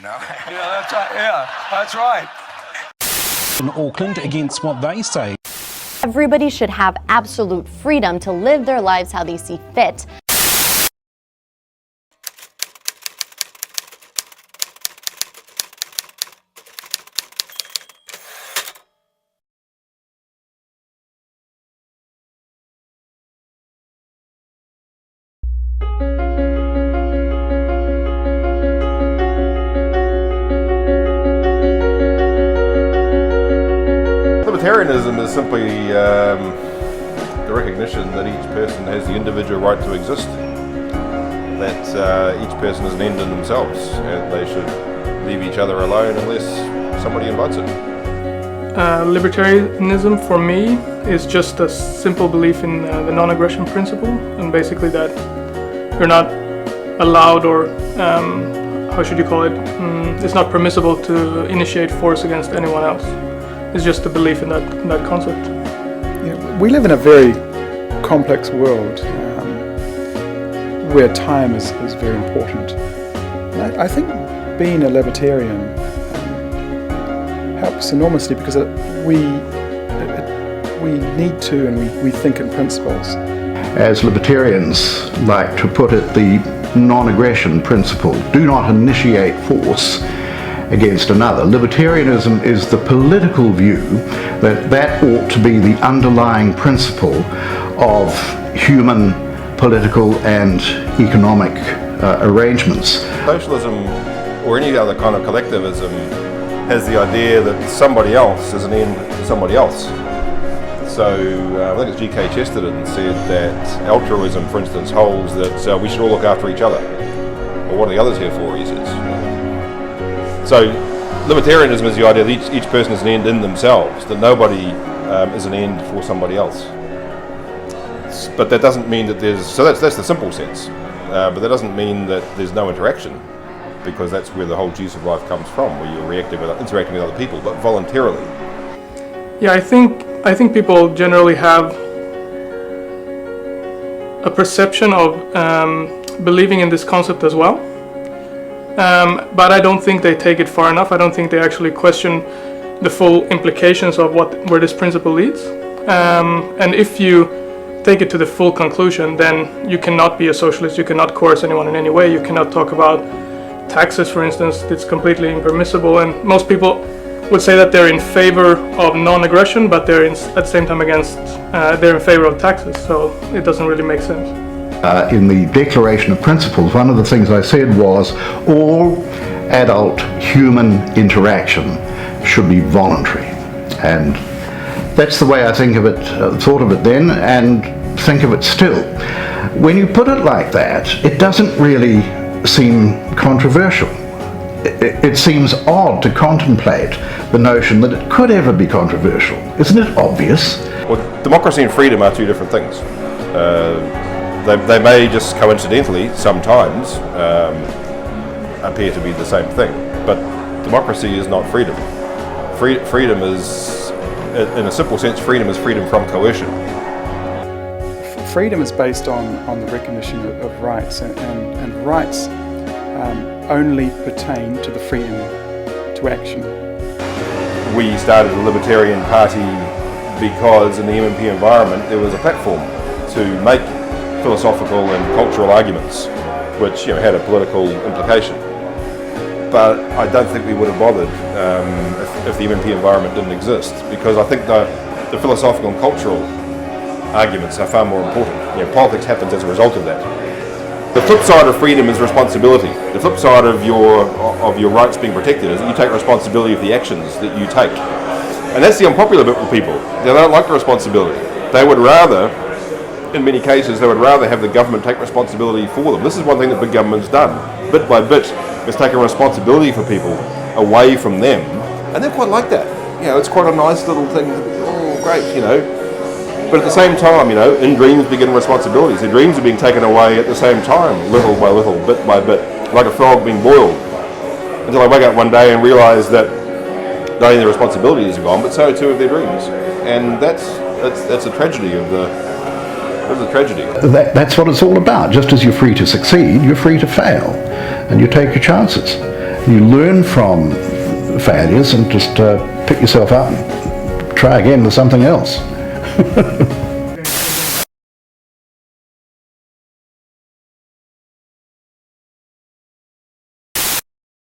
know. Yeah, that's right. Yeah, that's right. In Auckland against what they say. Everybody should have absolute freedom to live their lives how they see fit. Libertarianism is simply the recognition that each person has the individual right to exist, that each person is an end in themselves and they should leave each other alone unless somebody invites it. Libertarianism for me is just a simple belief in the non-aggression principle, and basically that you're not allowed, or how should you call it, it's not permissible to initiate force against anyone else. It's just a belief in that concept. Yeah, we live in a very complex world where time is very important. And I think being a libertarian helps enormously because we need to, and we think in principles. As libertarians like to put it, the non-aggression principle, do not initiate force against another. Libertarianism is the political view that ought to be the underlying principle of human political and economic arrangements. Socialism, or any other kind of collectivism, has the idea that somebody else is an end to somebody else. So I think it's G.K. Chesterton said that altruism, for instance, holds that we should all look after each other. Well, what are the others here for, he says. So libertarianism is the idea that each person is an end in themselves, that nobody is an end for somebody else. But that doesn't mean that there's, so that's the simple sense, but that doesn't mean that there's no interaction, because that's where the whole juice of life comes from, where you're interacting with other people, but voluntarily. Yeah, I think people generally have a perception of believing in this concept as well. But I don't think they take it far enough. I don't think they actually question the full implications of where this principle leads. And if you take it to the full conclusion, then you cannot be a socialist. You cannot coerce anyone in any way. You cannot talk about taxes, for instance. It's completely impermissible. And most people would say that they're in favor of non-aggression, but they're at the same time they're in favor of taxes. So it doesn't really make sense. In the Declaration of Principles, one of the things I said was all adult human interaction should be voluntary, and that's the way I think of it, thought of it then, and think of it still. When you put it like that, it doesn't really seem controversial. It seems odd to contemplate the notion that it could ever be controversial. Isn't it obvious? Well, democracy and freedom are two different things. They may just coincidentally sometimes appear to be the same thing, but democracy is not freedom. Freedom is, in a simple sense, freedom is freedom from coercion. Freedom is based on the recognition of rights, and rights only pertain to the freedom to action. We started the Libertarian Party because in the MMP environment there was a platform to make philosophical and cultural arguments which had a political implication. But I don't think we would have bothered if the MMP environment didn't exist, because I think the philosophical and cultural arguments are far more important. Politics happens as a result of that. The flip side of freedom is responsibility. The flip side of your rights being protected is that you take responsibility of the actions that you take. And that's the unpopular bit with people. They don't like the responsibility. They would rather, in many cases, they would rather have the government take responsibility for them. This is one thing that big government's done. Bit by bit, it's taken responsibility for people away from them. And they quite like that. It's quite a nice little thing. Oh, great, But at the same time, in dreams begin responsibilities. Their dreams are being taken away at the same time, little by little, bit by bit, like a frog being boiled. Until I wake up one day and realise that not only their responsibilities are gone, but so too are their dreams. And that's a tragedy of the... That's a tragedy. That's what it's all about. Just as you're free to succeed, you're free to fail, and you take your chances. You learn from failures and just pick yourself up and try again with something else.